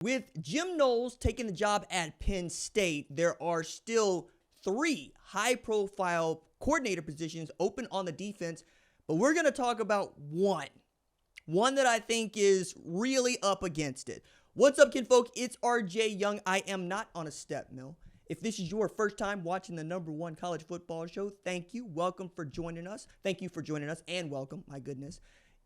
With Jim Knowles taking the job at Penn State, there are still 3 high-profile coordinator positions open on the defense, but we're going to talk about one that I think is really up against it. What's up, kinfolk? It's RJ Young. I am not on a step mill. If this is your first time watching the #1 college football show, thank you. Welcome for joining us. Thank you for joining us and welcome. My goodness.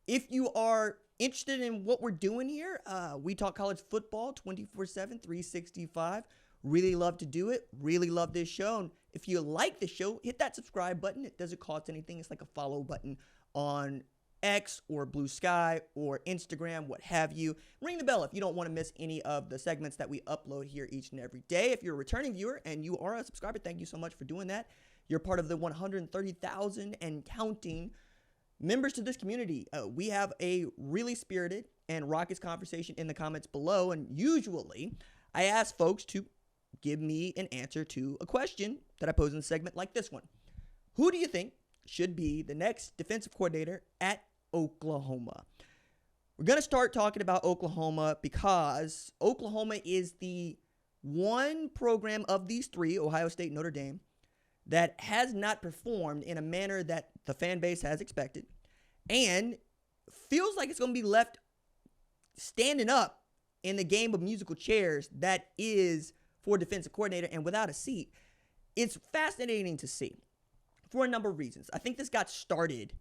If you are interested in what we're doing here, we talk college football 24/7, 365. Really love to do it. Really love this show. And if you like the show, hit that subscribe button. It doesn't cost anything. It's like a follow button on X or Blue Sky or Instagram, what have you. Ring the bell if you don't want to miss any of the segments that we upload here each and every day. If you're a returning viewer and you are a subscriber, thank you so much for doing that. You're part of the 130,000 and counting members to this community. We have a really spirited and raucous conversation in the comments below, and usually I ask folks to give me an answer to a question that I pose in a segment like this one. Who do you think should be the next defensive coordinator at Oklahoma? We're going to start talking about Oklahoma because Oklahoma is the one program of these 3, Ohio State, Notre Dame, that has not performed in a manner that the fan base has expected and feels like it's going to be left standing up in the game of musical chairs that is for defensive coordinator and without a seat. It's fascinating to see for a number of reasons. I think this got started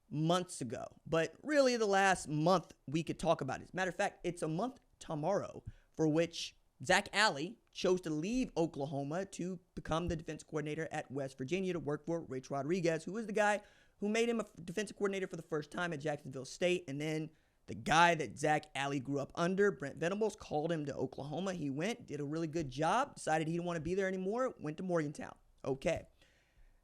months ago, but really the last month we could talk about it. As a matter of fact, it's a month tomorrow for which Zack Alley chose to leave Oklahoma to become the defensive coordinator at West Virginia to work for Rich Rodriguez, who was the guy who made him a defensive coordinator for the first time at Jacksonville State. And then the guy that Zack Alley grew up under, Brent Venables, called him to Oklahoma. He went, did a really good job, decided he didn't want to be there anymore, went to Morgantown. Okay,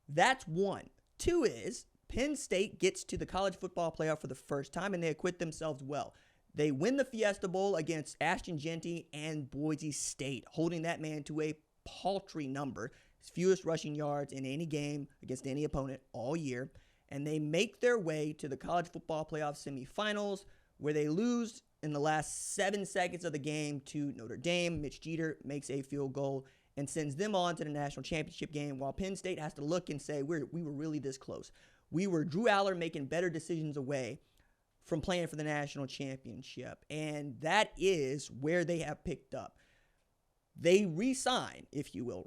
that's one. 2 is Penn State gets to the college football playoff for the first time, and they acquit themselves well. They win the Fiesta Bowl against Ashton Jeanty and Boise State, holding that man to a paltry number, his fewest rushing yards in any game against any opponent all year. And they make their way to the college football playoff semifinals, where they lose in the last 7 seconds of the game to Notre Dame. Mitch Jeter makes a field goal and sends them on to the national championship game, while Penn State has to look and say, we were really this close. We were Drew Aller making better decisions away from playing for the national championship. And that is where they have picked up. They re-sign, if you will,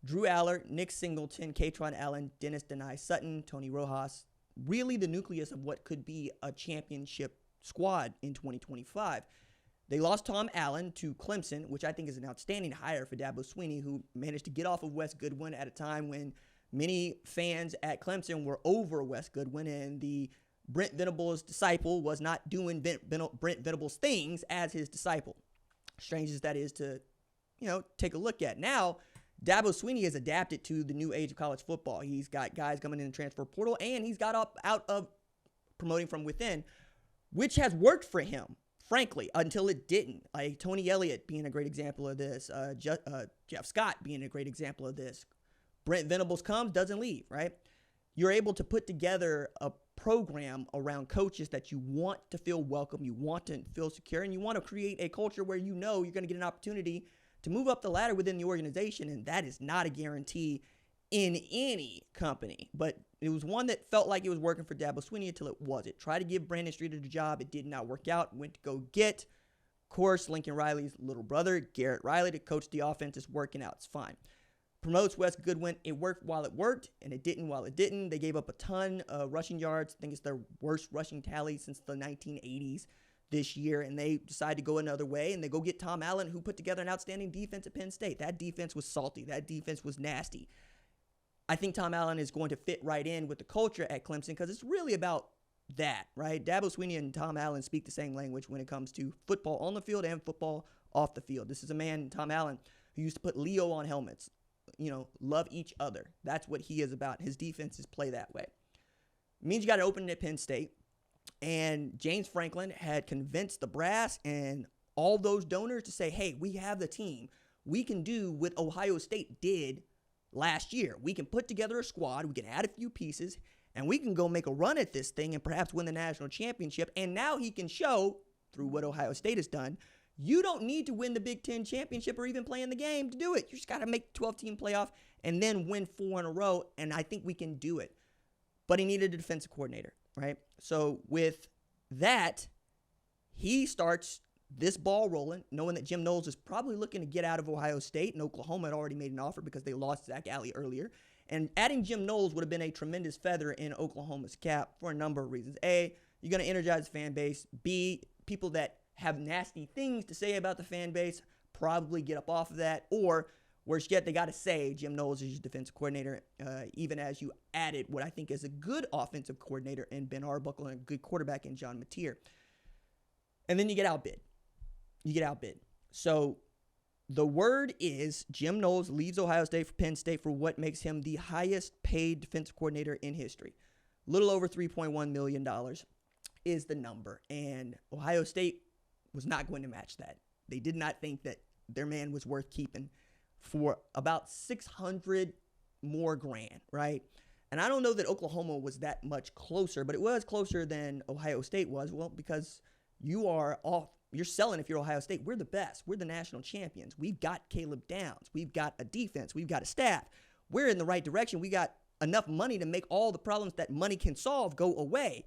Drew Aller, Nick Singleton, Katron Allen, Dennis Denai Sutton, Tony Rojas, really the nucleus of what could be a championship squad in 2025. They lost Tom Allen to Clemson, which I think is an outstanding hire for Dabo Swinney, who managed to get off of Wes Goodwin at a time when many fans at Clemson were over Wes Goodwin, and the Brent Venables disciple was not doing Brent Venables things as his disciple. Strange as that is to, take a look at. Now, Dabo Swinney has adapted to the new age of college football. He's got guys coming in the transfer portal, and he's got out of promoting from within, which has worked for him, frankly, until it didn't. Like Tony Elliott being a great example of this, Jeff Scott being a great example of this. Brent Venables comes, doesn't leave, right? You're able to put together a program around coaches that you want to feel welcome, you want to feel secure, and you want to create a culture where you're going to get an opportunity to move up the ladder within the organization, and that is not a guarantee in any company. But it was one that felt like it was working for Dabo Swinney until it wasn't. Tried to give Brandon Streeter the job. It did not work out. Went to go get, of course, Lincoln Riley's little brother, Garrett Riley, to coach the offense. It's working out. It's fine. Promotes Wes Goodwin. It worked while it worked, and it didn't while it didn't. They gave up a ton of rushing yards. I think it's their worst rushing tally since the 1980s this year, and they decide to go another way, and they go get Tom Allen, who put together an outstanding defense at Penn State. That defense was salty. That defense was nasty. I think Tom Allen is going to fit right in with the culture at Clemson because it's really about that, right? Dabo Swinney and Tom Allen speak the same language when it comes to football on the field and football off the field. This is a man, Tom Allen, who used to put Leo on helmets. Love each other. That's what he is about. His defenses play that way. It means you got to open it at Penn State. And James Franklin had convinced the brass and all those donors to say, hey, we have the team. We can do what Ohio State did last year. We can put together a squad. We can add a few pieces. And we can go make a run at this thing and perhaps win the national championship. And now he can show, through what Ohio State has done, You don't need to win the Big Ten championship or even play in the game to do it. You just got to make the 12-team playoff and then win 4 in a row, and I think we can do it. But he needed a defensive coordinator, right? So with that, he starts this ball rolling, knowing that Jim Knowles is probably looking to get out of Ohio State, and Oklahoma had already made an offer because they lost Zack Alley earlier. And adding Jim Knowles would have been a tremendous feather in Oklahoma's cap for a number of reasons. A, you're going to energize the fan base. B, people that have nasty things to say about the fan base probably get up off of that. Or, worse yet, they got to say Jim Knowles is your defensive coordinator, even as you added what I think is a good offensive coordinator in Ben Arbuckle and a good quarterback in John Mateer. And then you get outbid. So the word is Jim Knowles leaves Ohio State for Penn State for what makes him the highest paid defensive coordinator in history. A little over $3.1 million is the number. And Ohio State was not going to match that. They did not think that their man was worth keeping for about $600 more grand, right? And I don't know that Oklahoma was that much closer, but it was closer than Ohio State was. Well, because you're selling if you're Ohio State. We're the best. We're the national champions. We've got Caleb Downs. We've got a defense. We've got a staff. We're in the right direction. We got enough money to make all the problems that money can solve go away.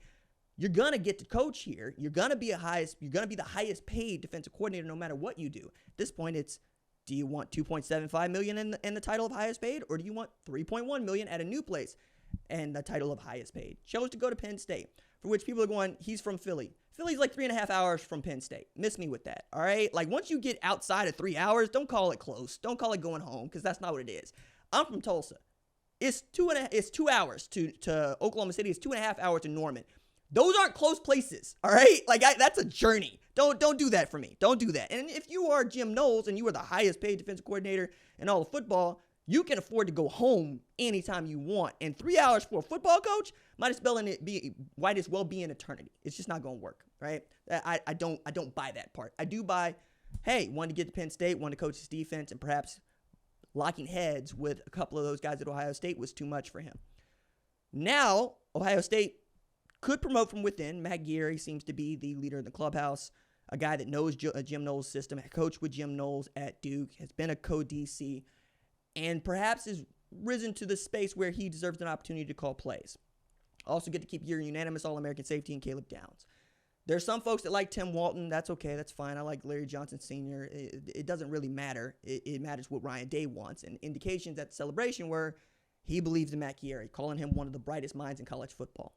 You're going to get to coach here. You're going to be the highest paid defensive coordinator no matter what you do. At this point, it's, do you want $2.75 million in the title of highest paid, or do you want $3.1 million at a new place and the title of highest paid? Chose to go to Penn State, for which people are going, he's from Philly. Philly's like 3.5 hours from Penn State. Miss me with that, all right? Like, once you get outside of 3 hours, don't call it close. Don't call it going home, because that's not what it is. I'm from Tulsa. It's 2 hours to Oklahoma City. It's 2.5 hours to Norman. Those aren't close places, all right? Like, that's a journey. Don't do that for me. Don't do that. And if you are Jim Knowles and you are the highest paid defensive coordinator in all of football, you can afford to go home anytime you want. And 3 hours for a football coach might as well be an eternity. It's just not going to work, right? I don't buy that part. I do buy, hey, wanted to get to Penn State, wanted to coach his defense, and perhaps locking heads with a couple of those guys at Ohio State was too much for him. Now, Ohio State could promote from within. Matt Geary seems to be the leader in the clubhouse, a guy that knows Jim Knowles' system, coached with Jim Knowles at Duke, has been a co-DC, and perhaps is risen to the space where he deserves an opportunity to call plays. Also get to keep your unanimous All-American safety and Caleb Downs. There's some folks that like Tim Walton. That's okay. That's fine. I like Larry Johnson Sr. It doesn't really matter. It matters what Ryan Day wants. And indications at the celebration were he believes in Matt Geary, calling him one of the brightest minds in college football.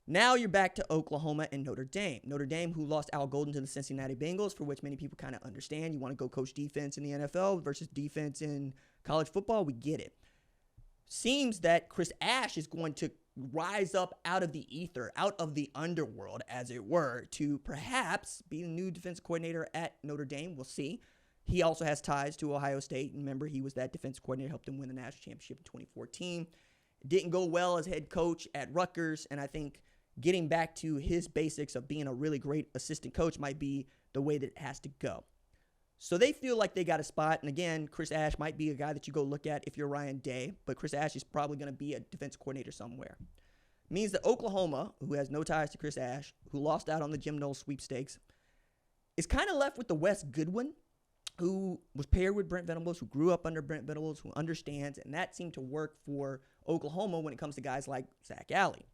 Now you're back to Oklahoma and Notre Dame. Notre Dame, who lost Al Golden to the Cincinnati Bengals, for which many people kind of understand. You want to go coach defense in the NFL versus defense in college football. We get it. Seems that Chris Ash is going to rise up out of the ether, out of the underworld, as it were, to perhaps be the new defensive coordinator at Notre Dame. We'll see. He also has ties to Ohio State. Remember, he was that defensive coordinator, helped them win the national championship in 2014. Didn't go well as head coach at Rutgers, and I think getting back to his basics of being a really great assistant coach might be the way that it has to go. So they feel like they got a spot. And again, Chris Ash might be a guy that you go look at if you're Ryan Day, but Chris Ash is probably going to be a defensive coordinator somewhere. Means that Oklahoma, who has no ties to Chris Ash, who lost out on the Jim Knowles sweepstakes, is kind of left with the Wes Goodwin, who was paired with Brent Venables, who grew up under Brent Venables, who understands, and that seemed to work for Oklahoma when it comes to guys like Zack Alley.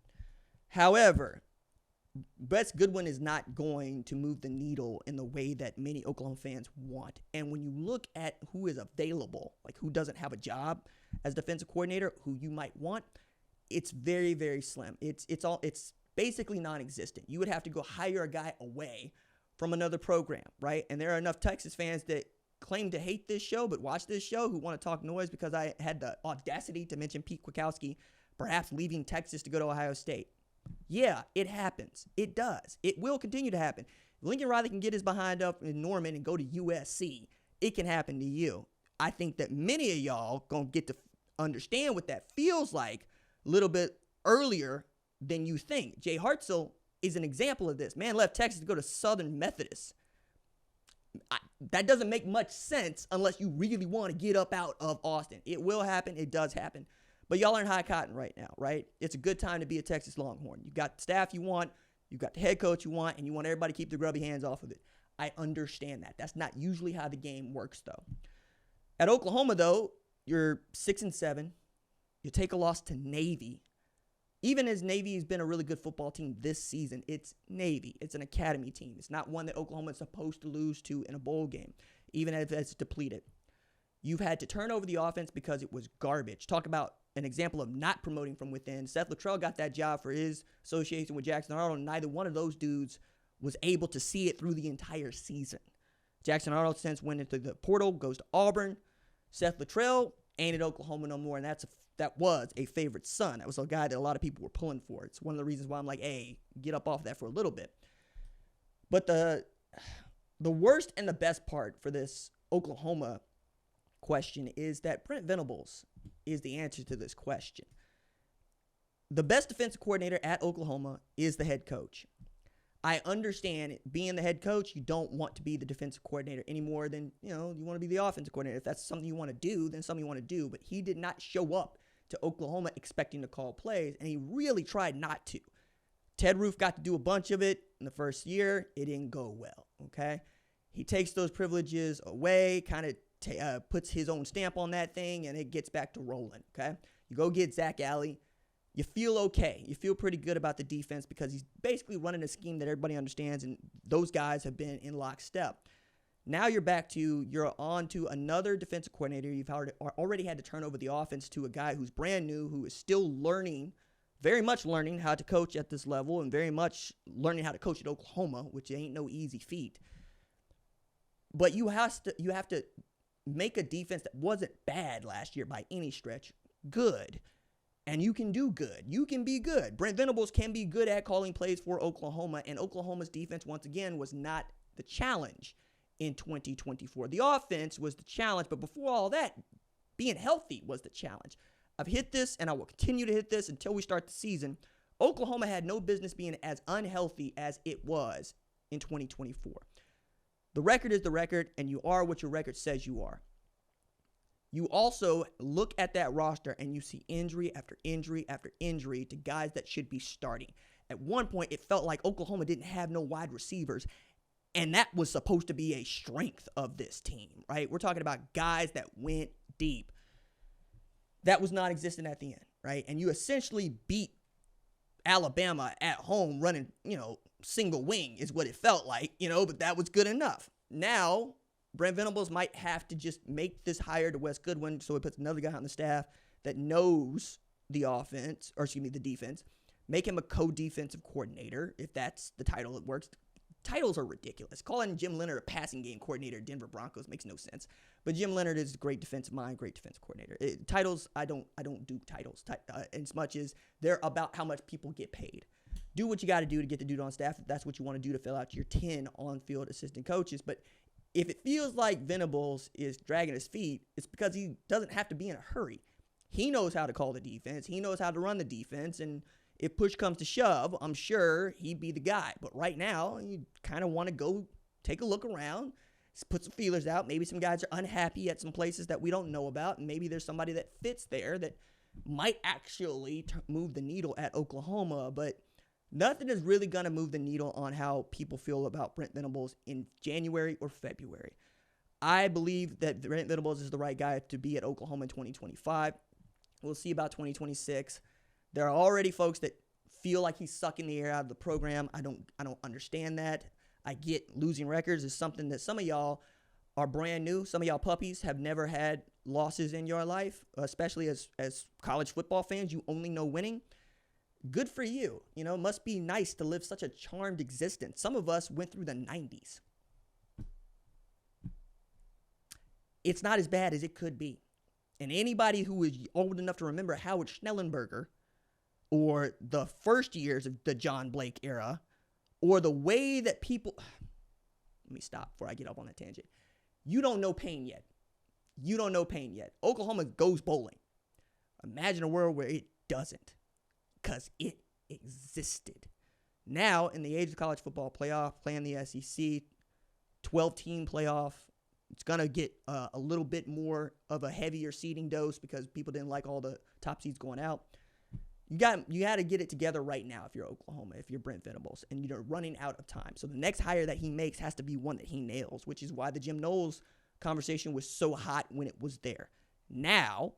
However, Wes Goodwin is not going to move the needle in the way that many Oklahoma fans want. And when you look at who is available, like who doesn't have a job as defensive coordinator, who you might want, it's very, very slim. It's basically non-existent. You would have to go hire a guy away from another program, right? And there are enough Texas fans that claim to hate this show but watch this show who want to talk noise because I had the audacity to mention Pete Kwiatkowski perhaps leaving Texas to go to Ohio State. Yeah, it happens. It does. It will continue to happen. If Lincoln Riley can get his behind up in Norman and go to USC, it can happen to you. I think that many of y'all going to get to understand what that feels like a little bit earlier than you think. Jay Hartzell is an example of this. Man left Texas to go to Southern Methodist. That doesn't make much sense unless you really want to get up out of Austin. It will happen. It does happen. But y'all are in high cotton right now, right? It's a good time to be a Texas Longhorn. You've got the staff you want, you've got the head coach you want, and you want everybody to keep their grubby hands off of it. I understand that. That's not usually how the game works, though. At Oklahoma, though, you're 6-7. You take a loss to Navy. Even as Navy has been a really good football team this season, it's Navy. It's an academy team. It's not one that Oklahoma is supposed to lose to in a bowl game, even if it's depleted. You've had to turn over the offense because it was garbage. Talk about an example of not promoting from within. Seth Luttrell got that job for his association with Jackson Arnold. Neither one of those dudes was able to see it through the entire season. Jackson Arnold since went into the portal, goes to Auburn. Seth Luttrell ain't at Oklahoma no more, and that was a favorite son. That was a guy that a lot of people were pulling for. It's one of the reasons why I'm like, hey, get up off that for a little bit. But the worst and the best part for this Oklahoma question is that Brent Venables is the answer to this question. The best defensive coordinator at Oklahoma is the head coach. I understand being the head coach, you don't want to be the defensive coordinator any more than, you want to be the offensive coordinator. If that's something you want to do, then something you want to do. But he did not show up to Oklahoma expecting to call plays, and he really tried not to. Ted Roof got to do a bunch of it in the first year. It didn't go well, okay? He takes those privileges away, kind of puts his own stamp on that thing, and it gets back to rolling, okay? You go get Zack Alley. You feel okay. You feel pretty good about the defense because he's basically running a scheme that everybody understands, and those guys have been in lockstep. Now you're on to another defensive coordinator. You've already had to turn over the offense to a guy who's brand new, who is still learning, very much learning how to coach at this level and very much learning how to coach at Oklahoma, which ain't no easy feat. But you have to make a defense that wasn't bad last year by any stretch good. And you can do good. You can be good. Brent Venables can be good at calling plays for Oklahoma, and Oklahoma's defense, once again, was not the challenge in 2024. The offense was the challenge, but before all that, being healthy was the challenge. I've hit this, and I will continue to hit this until we start the season. Oklahoma had no business being as unhealthy as it was in 2024. The record is the record, and you are what your record says you are. You also look at that roster and you see injury after injury after injury to guys that should be starting. At one point, it felt like Oklahoma didn't have no wide receivers, and that was supposed to be a strength of this team, right? We're talking about guys that went deep. That was non-existent at the end, right? And you essentially beat Alabama at home running, single wing is what it felt like, but that was good enough. Now, Brent Venables might have to just make this hire to Wes Goodwin, so he puts another guy on the staff that knows the defense. Make him a co-defensive coordinator, if that's the title that works. Titles are ridiculous. Calling Jim Leonard a passing game coordinator at Denver Broncos makes no sense. But Jim Leonard is a great defensive mind, great defensive coordinator. Titles, I don't do titles as much as they're about how much people get paid. Do what you got to do to get the dude on staff if that's what you want to do to fill out your 10 on-field assistant coaches. But if it feels like Venables is dragging his feet, it's because he doesn't have to be in a hurry. He knows how to call the defense. He knows how to run the defense. And if push comes to shove, I'm sure he'd be the guy. But right now, you kind of want to go take a look around, put some feelers out. Maybe some guys are unhappy at some places that we don't know about. And maybe there's somebody that fits there that might actually move the needle at Oklahoma. But nothing is really going to move the needle on how people feel about Brent Venables in January or February. I believe that Brent Venables is the right guy to be at Oklahoma in 2025. We'll see about 2026. There are already folks that feel like he's sucking the air out of the program. I don't understand that. I get losing records is something that some of y'all are brand new. Some of y'all puppies have never had losses in your life, especially as college football fans. You only know winning. Good for you. Must be nice to live such a charmed existence. Some of us went through the 90s. It's not as bad as it could be. And anybody who is old enough to remember Howard Schnellenberger or the first years of the John Blake era or the way that people... Let me stop before I get up on that tangent. You don't know pain yet. Oklahoma goes bowling. Imagine a world where it doesn't. Because it existed. Now, in the age of college football playoff, playing the SEC, 12-team playoff, it's going to get a little bit more of a heavier seeding dose because people didn't like all the top seeds going out. You got to get it together right now if you're Oklahoma, if you're Brent Venables, and you're running out of time. So the next hire that he makes has to be one that he nails, which is why the Jim Knowles conversation was so hot when it was there. Now,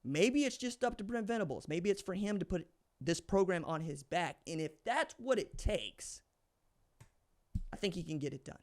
maybe it's just up to Brent Venables. Maybe it's for him to put this program on his back. And if that's what it takes, I think he can get it done.